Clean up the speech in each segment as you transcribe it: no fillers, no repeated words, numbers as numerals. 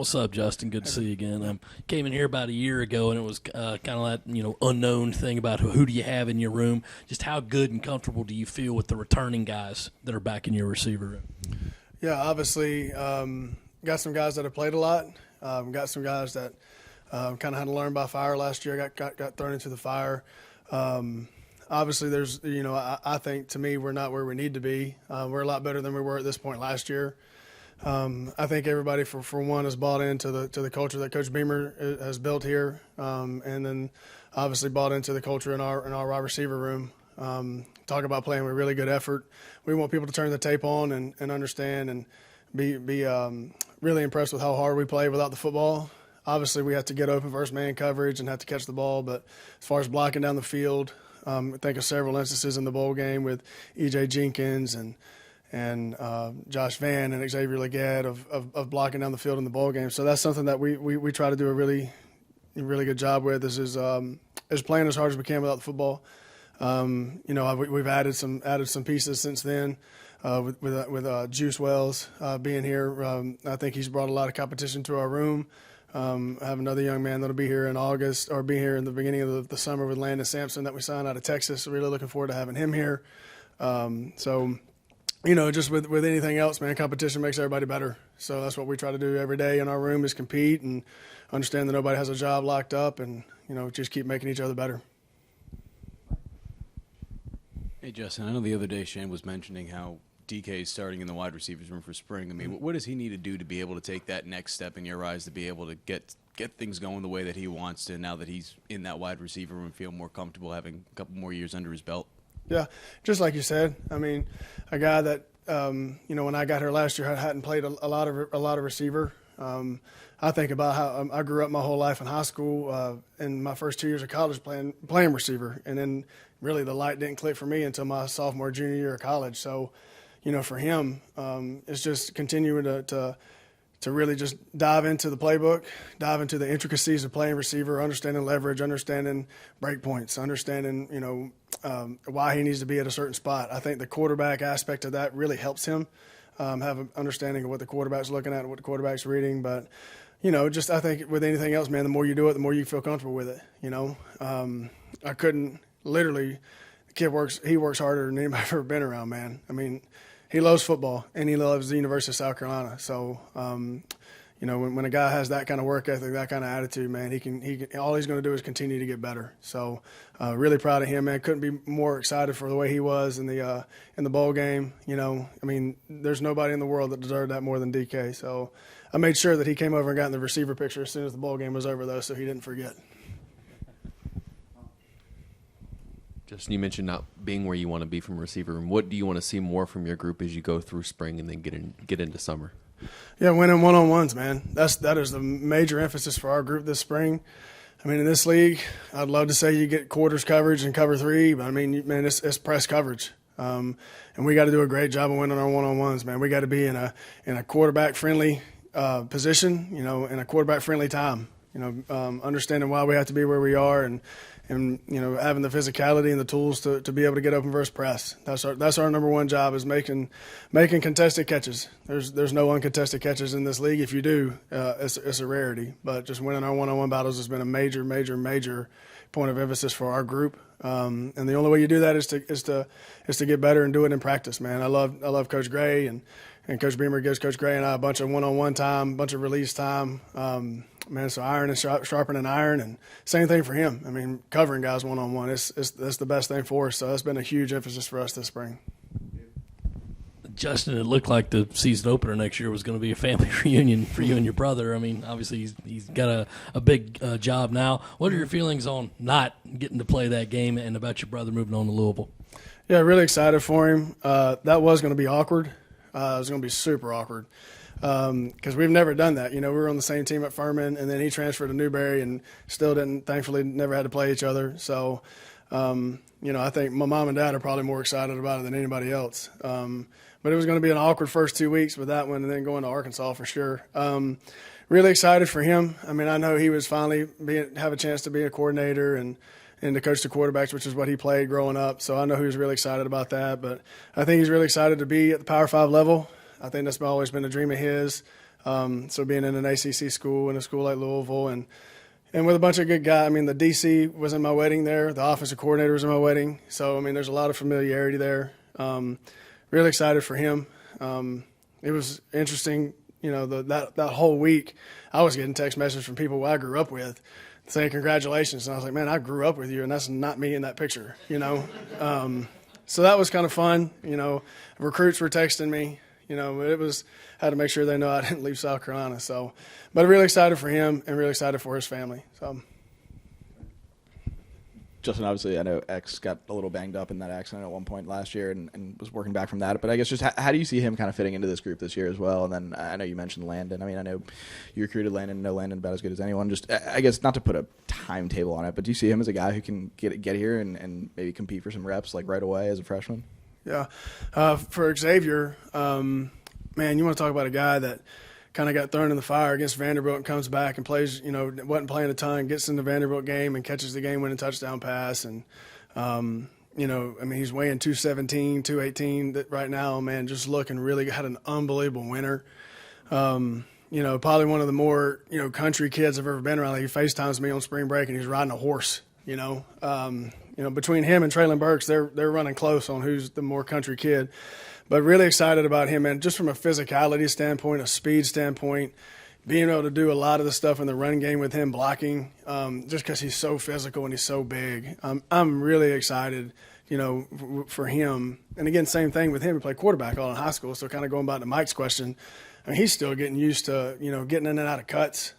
What's up, Justin? Good to see you again. Came in here about a year ago, and it was kind of that unknown thing about who do you have in your room. Just how good and comfortable do you feel with the returning guys that are back in your receiver room? Yeah, obviously got some guys that have played a lot. Got some guys that kind of had to learn by fire last year. Got thrown into the fire. Obviously, there's I think to me we're not where we need to be. We're a lot better than we were at this point last year. I think everybody, for one, has bought into the culture that Coach Beamer has built here, and then obviously bought into the culture in our wide receiver room. Talk about playing with really good effort. We want people to turn the tape on and understand and be really impressed with how hard we play without the football. Obviously, we have to get open versus man coverage and have to catch the ball, but as far as blocking down the field, I think of several instances in the bowl game with E.J. Jenkins and Josh Vann and Xavier Legette of blocking down the field in the bowl game. So that's something that we try to do a really good job with. This is playing as hard as we can without the football. We've added some pieces since then with Juice Wells being here. I think he's brought a lot of competition to our room. I have another young man that'll be here in August, or be here in the beginning of the summer with Landon Sampson that we signed out of Texas. So really looking forward to having him here. Just with anything else, man, competition makes everybody better. So that's what we try to do every day in our room is compete and understand that nobody has a job locked up and, just keep making each other better. Hey, Justin, I know the other day Shane was mentioning how DK is starting in the wide receivers room for spring. I mean, what does he need to do to be able to take that next step in your eyes to be able to get things going the way that he wants to now that he's in that wide receiver room, feel more comfortable having a couple more years under his belt? Yeah, just like you said. I mean, a guy that when I got here last year, I hadn't played a lot of receiver. I think about how I grew up my whole life in high school, in my first 2 years of college playing receiver, and then really the light didn't click for me until my sophomore, junior year of college. So, for him, it's just continuing to really just dive into the playbook, dive into the intricacies of playing receiver, understanding leverage, understanding break points, understanding, why he needs to be at a certain spot. I think the quarterback aspect of that really helps him have an understanding of what the quarterback's looking at and what the quarterback's reading. But, I think with anything else, man, the more you do it, the more you feel comfortable with it, I couldn't literally – the kid works harder than anybody I've ever been around, man. I mean – he loves football, and he loves the University of South Carolina. So, when a guy has that kind of work ethic, that kind of attitude, man, he can all he's going to do is continue to get better. So, really proud of him, man. Couldn't be more excited for the way he was in the bowl game. There's nobody in the world that deserved that more than DK. So, I made sure that he came over and got in the receiver picture as soon as the bowl game was over, though, so he didn't forget. Justin, you mentioned not being where you want to be from receiver room. What do you want to see more from your group as you go through spring and then get into summer? Yeah, winning one-on-ones, man. That is the major emphasis for our group this spring. In this league, I'd love to say you get quarters coverage and cover three, but it's press coverage. And we got to do a great job of winning our one-on-ones, man. We got to be in a quarterback-friendly position, in a quarterback-friendly time. Understanding why we have to be where we are and having the physicality and the tools to be able to get open versus press. That's our number one job is making contested catches. There's no uncontested catches in this league. If you do, it's a rarity. But just winning our one-on-one battles has been a major point of emphasis for our group. And the only way you do that is to get better and do it in practice, man. I love Coach Gray and Coach Beamer gives Coach Gray and I a bunch of one-on-one time, a bunch of release time. So iron and sharpening iron, and same thing for him. Covering guys one-on-one, that's the best thing for us. So that's been a huge emphasis for us this spring. Justin, it looked like the season opener next year was going to be a family reunion for you and your brother. Obviously he's got a big job now. What are your feelings on not getting to play that game and about your brother moving on to Louisville? Yeah, really excited for him. That was going to be awkward. It was going to be super awkward. Because we've never done that. We were on the same team at Furman, and then he transferred to Newberry and thankfully never had to play each other. So, I think my mom and dad are probably more excited about it than anybody else. But it was going to be an awkward first 2 weeks with that one and then going to Arkansas for sure. Really excited for him. I know he was finally have a chance to be a coordinator and to coach the quarterbacks, which is what he played growing up. So I know he was really excited about that. But I think he's really excited to be at the Power 5 level. I think that's always been a dream of his. So being in an ACC school and a school like Louisville and with a bunch of good guys. I mean, the DC was in my wedding there. The offensive coordinator was in my wedding. So, I mean, there's a lot of familiarity there. Really excited for him. It was interesting, that whole week I was getting text messages from people I grew up with saying congratulations. And I was like, man, I grew up with you, and that's not me in that picture, So that was kind of fun. Recruits were texting me. Had to make sure they know I didn't leave South Carolina. So, but really excited for him and really excited for his family. So. Justin, obviously, I know X got a little banged up in that accident at one point last year and was working back from that. But I guess just how do you see him kind of fitting into this group this year as well? And then I know you mentioned Landon. I mean, I know you recruited Landon, know Landon about as good as anyone. Just, I guess, not to put a timetable on it, but do you see him as a guy who can get here and maybe compete for some reps like right away as a freshman? Yeah. For Xavier, man, you want to talk about a guy that kind of got thrown in the fire against Vanderbilt and comes back and plays, wasn't playing a ton, gets in the Vanderbilt game and catches the game-winning touchdown pass. And, he's weighing 217, 218 right now, man, just looking really had an unbelievable winter. Probably one of the more, country kids I've ever been around. Like, he FaceTimes me on spring break and he's riding a horse, between him and Traylon Burks, they're running close on who's the more country kid. But really excited about him, and just from a physicality standpoint, a speed standpoint, being able to do a lot of the stuff in the run game with him blocking, just because he's so physical and he's so big. I'm really excited, for him. And again, same thing with him. He played quarterback all in high school, so kind of going back to Mike's question, he's still getting used to, getting in and out of cuts.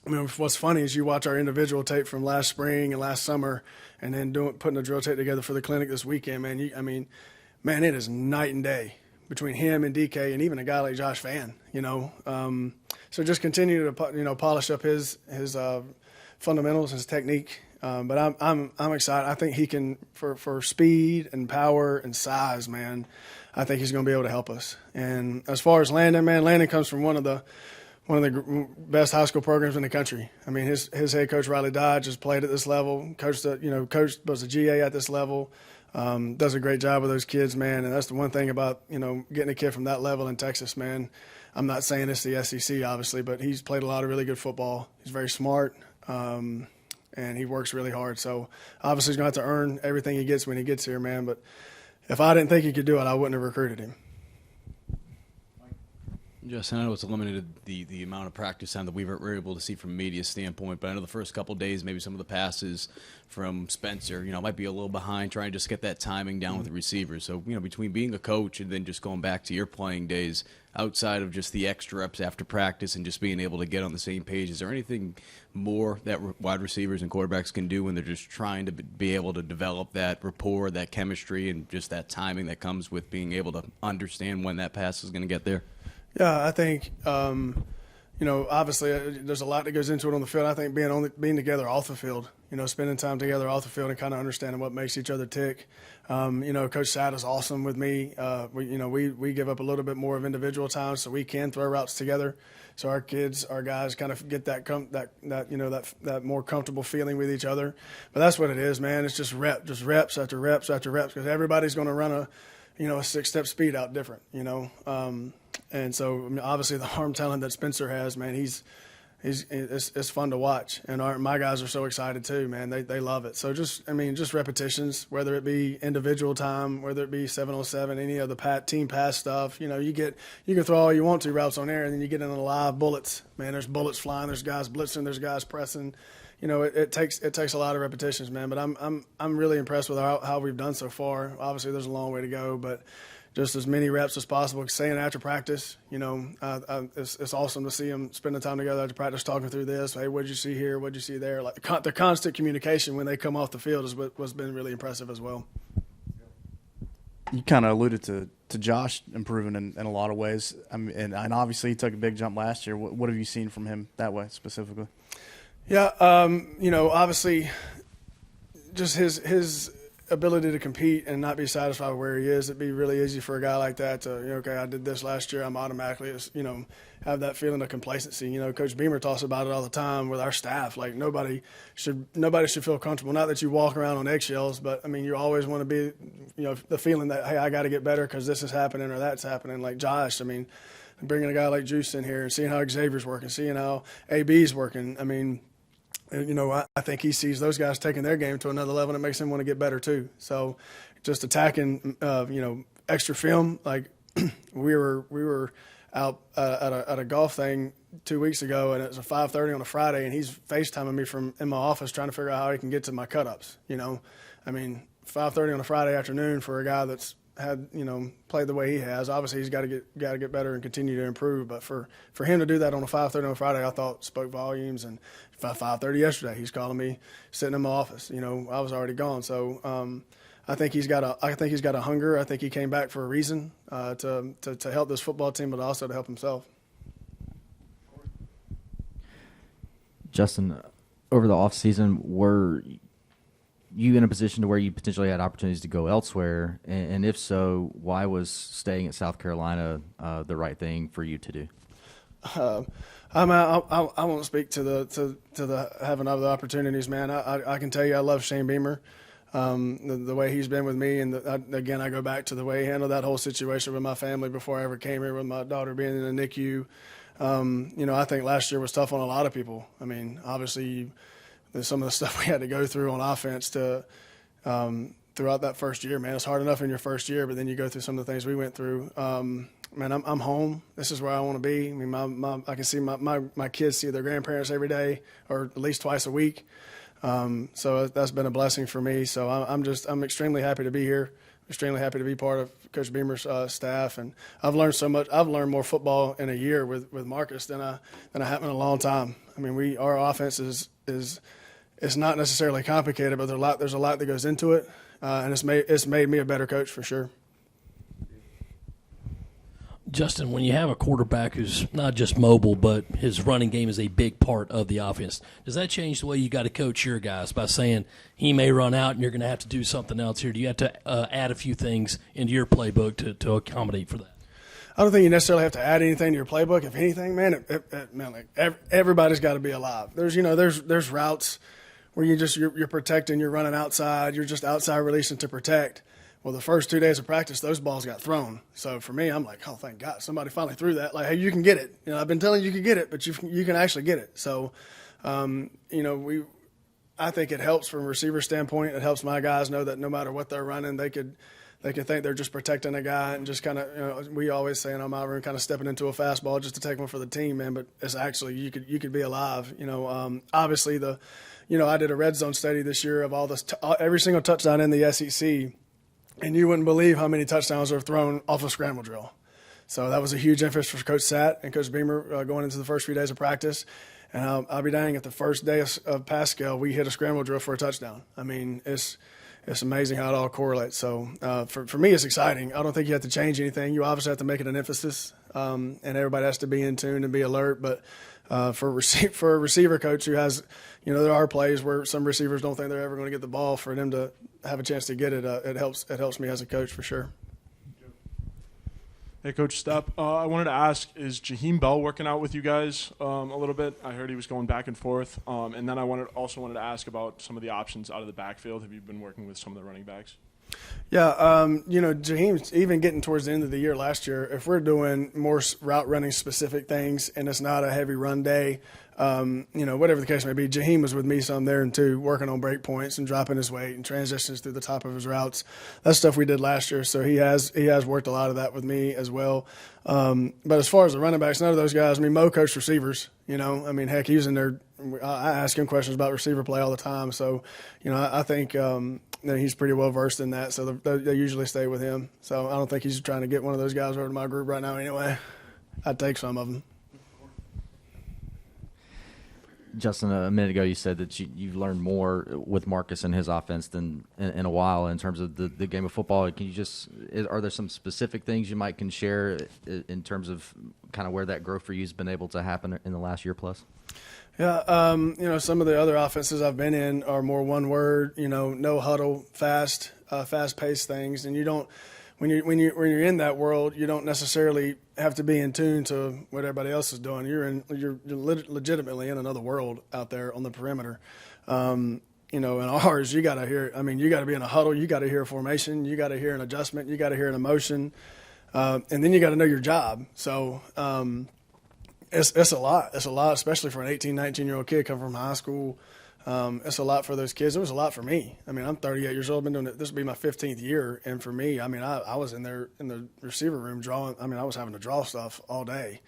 What's funny is you watch our individual tape from last spring and last summer, and then putting the drill tape together for the clinic this weekend, man. Man, it is night and day between him and DK, and even a guy like Josh Vann. So just continue to polish up his fundamentals, his technique. But I'm excited. I think he can for speed and power and size, man. I think he's going to be able to help us. And as far as Landon, man, Landon comes from one of the best high school programs in the country. I mean, his head coach Riley Dodge has played at this level. Coached was a GA at this level. Does a great job with those kids, man. And that's the one thing about, getting a kid from that level in Texas, man. I'm not saying it's the SEC, obviously, but he's played a lot of really good football. He's very smart, and he works really hard. So obviously he's going to have to earn everything he gets when he gets here, man. But if I didn't think he could do it, I wouldn't have recruited him. Justin, I know it's limited the amount of practice time that we were able to see from a media standpoint, but I know the first couple of days, maybe some of the passes from Spencer, might be a little behind trying to just get that timing down with the receivers. So, between being a coach and then just going back to your playing days, outside of just the extra reps after practice and just being able to get on the same page, is there anything more that wide receivers and quarterbacks can do when they're just trying to be able to develop that rapport, that chemistry, and just that timing that comes with being able to understand when that pass is going to get there? Yeah, I think, obviously there's a lot that goes into it on the field. I think being together off the field, spending time together off the field and kind of understanding what makes each other tick. Coach Sad is awesome with me. We give up a little bit more of individual time so we can throw routes together. So our guys kind of get that more comfortable feeling with each other. But that's what it is, man. It's just reps after reps after reps, because everybody's going to run a 6-step speed out different, And so, obviously, the arm talent that Spencer has, man, it's fun to watch. And my guys are so excited too, man. They love it. So just repetitions, whether it be individual time, whether it be 7-on-7, any of the team pass stuff. You can throw all you want to routes on there, and then you get into live bullets. Man, there's bullets flying. There's guys blitzing. There's guys pressing. It takes a lot of repetitions, man. But I'm really impressed with how we've done so far. Obviously, there's a long way to go, but just as many reps as possible. Saying after practice, it's awesome to see them spending time together after practice, talking through this. Hey, what did you see here? What did you see there? Like the constant communication when they come off the field is what's been really impressive as well. You kind of alluded to Josh improving in a lot of ways. And obviously he took a big jump last year. What have you seen from him that way specifically? Yeah, obviously just his ability to compete and not be satisfied with where he is. It'd be really easy for a guy like that to, okay, I did this last year. I'm automatically, have that feeling of complacency. Coach Beamer talks about it all the time with our staff. Like nobody should feel comfortable. Not that you walk around on eggshells, but you always want to be, the feeling that, hey, I got to get better because this is happening or that's happening. Like Josh, bringing a guy like Juice in here and seeing how Xavier's working, seeing how AB's working. I mean, I think he sees those guys taking their game to another level, and it makes him want to get better too. So just attacking, extra film. Like we were out at a golf thing 2 weeks ago, and it was a 5:30 on a Friday, and he's FaceTiming me from in my office trying to figure out how he can get to my cut-ups. 5:30 on a Friday afternoon for a guy that's had played the way he has. Obviously, he's got to get better and continue to improve. But for him to do that on a 5:30 on a Friday, I thought spoke volumes. And 5:30 yesterday, he's calling me sitting in my office. I was already gone. So I think he's got a hunger. I think he came back for a reason to help this football team, but also to help himself. Justin, over the offseason, were you in a position to where you potentially had opportunities to go elsewhere? And if so, why was staying at South Carolina the right thing for you to do? I won't speak to the having other opportunities, man. I can tell you I love Shane Beamer, the way he's been with me. And again, I go back to the way he handled that whole situation with my family before I ever came here with my daughter being in the NICU. I think last year was tough on a lot of people. I mean, obviously, there's some of the stuff we had to go through on offense throughout that first year, man. It's hard enough in your first year, but then you go through some of the things we went through. Man, I'm home. This is where I want to be. I mean, I can see my kids see their grandparents every day, or at least twice a week. So that's been a blessing for me. So I'm extremely happy to be here. Extremely happy to be part of Coach Beamer's staff, and I've learned so much. I've learned more football in a year with Marcus than I have in a long time. I mean, our offense is it's not necessarily complicated, but there's a lot that goes into it, and it's made me a better coach for sure. Justin, when you have a quarterback who's not just mobile, but his running game is a big part of the offense, does that change the way you got to coach your guys by saying he may run out and you're going to have to do something else here? Do you have to add a few things into your playbook to accommodate for that? I don't think you necessarily have to add anything to your playbook. If anything, man, everybody's got to be alive. There's routes where you're protecting, you're running outside, you're just outside releasing to protect. Well, the first 2 days of practice, those balls got thrown. So for me, I'm like, oh, thank God, somebody finally threw that. Like, hey, you can get it. I've been telling you can get it, but you can actually get it. So, I think it helps from a receiver standpoint. It helps my guys know that no matter what they're running, they can think they're just protecting a guy and just kind of, we always say in our room, kind of stepping into a fastball just to take one for the team, man. But it's actually you could be alive. Obviously I did a red zone study this year of every single touchdown in the SEC. And you wouldn't believe how many touchdowns are thrown off a scramble drill. So that was a huge emphasis for Coach Satt and Coach Beamer going into the first few days of practice. And I'll be dang, at the first day of Pascal, we hit a scramble drill for a touchdown. I mean, it's amazing how it all correlates. So for me, it's exciting. I don't think you have to change anything. You obviously have to make it an emphasis, and everybody has to be in tune and be alert. But for a receiver coach who has, there are plays where some receivers don't think they're ever going to get the ball. For them to have a chance to get it, it helps me as a coach for sure. Hey, Coach Stepp. I wanted to ask, is Jaheim Bell working out with you guys a little bit? I heard he was going back and forth. And then I also wanted to ask about some of the options out of the backfield. Have you been working with some of the running backs? Yeah, Jaheim's even getting towards the end of the year last year, if we're doing more route running specific things and it's not a heavy run day, whatever the case may be, Jaheim was with me some there and too, working on break points and dropping his weight and transitions through the top of his routes. That's stuff we did last year, so he has worked a lot of that with me as well. But as far as the running backs, none of those guys, Mo coached receivers, heck, he was in there. I ask him questions about receiver play all the time. So, I think he's pretty well versed in that. So they usually stay with him. So I don't think he's trying to get one of those guys over to my group right now anyway. I'd take some of them. Justin, a minute ago you said that you've learned more with Marcus and his offense than in a while in terms of the game of football. Can you are there some specific things you can share in terms of kind of where that growth for you has been able to happen in the last year plus? Yeah, some of the other offenses I've been in are more one word, no huddle, fast-paced things, and you don't. When you're in that world, you don't necessarily have to be in tune to what everybody else is doing. You're legitimately in another world out there on the perimeter. In ours, you got to hear. You got to be in a huddle. You got to hear a formation. You got to hear an adjustment. You got to hear an emotion. and then you got to know your job. So it's a lot. It's a lot, especially for an 18, 19-year-old kid coming from high school. It's a lot for those kids. It was a lot for me. I mean, I'm 38 years old. Been doing it. This will be my 15th year, and for me, I mean, I was in there in the receiver room drawing. I mean, I was having to draw stuff all day.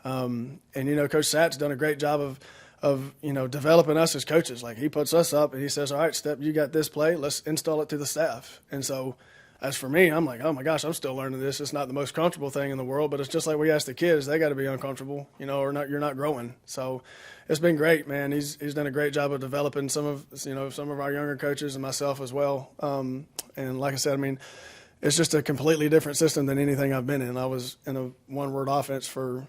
And Coach Satt's done a great job of developing us as coaches. Like, he puts us up and he says, "All right, Stepp, you got this play. Let's install it to the staff." And so, as for me, I'm like, oh my gosh, I'm still learning this. It's not the most comfortable thing in the world, but it's just like we ask the kids, they got to be uncomfortable, or not. You're not growing. So it's been great, man. He's done a great job of developing some of our younger coaches and myself as well. And like I said, I mean, it's just a completely different system than anything I've been in. I was in a one-word offense for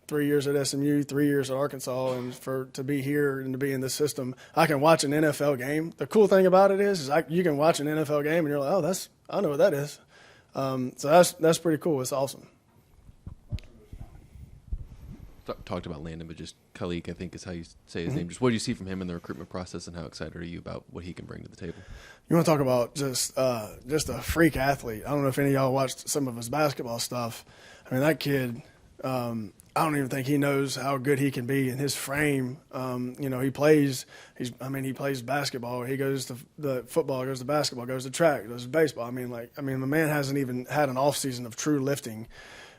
3 years at SMU, 3 years at Arkansas, and to be here and to be in this system, I can watch an NFL game. The cool thing about it is you can watch an NFL game and you're like, oh, I know what that is. So that's pretty cool. It's awesome. Talked about Landon, but just Khalik, I think is how you say his name. Just what do you see from him in the recruitment process, and how excited are you about what he can bring to the table? You want to talk about just a freak athlete. I don't know if any of y'all watched some of his basketball stuff. I mean, that kid, I don't even think he knows how good he can be in his frame. He plays basketball. He goes to the football, goes to basketball, goes to track, goes to baseball. The man hasn't even had an off season of true lifting.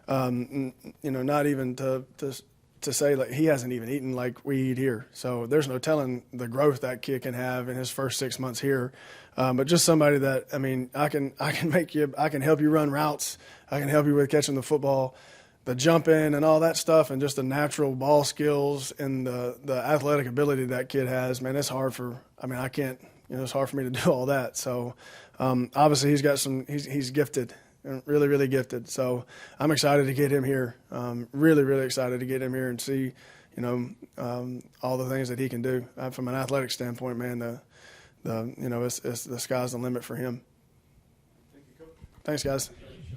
Not even to say, like, he hasn't even eaten like we eat here. So there's no telling the growth that kid can have in his first 6 months here. But just somebody that, I can help you run routes. I can help you with catching the football, the jumping and all that stuff, and just the natural ball skills and the athletic ability that kid has. Man, it's hard for, I can't, it's hard for me to do all that. So obviously he's gifted. Really, really gifted. So I'm excited to get him here. Really, really excited to get him here and see, all the things that he can do. From an athletic standpoint, man, it's the sky's the limit for him. Thanks, guys.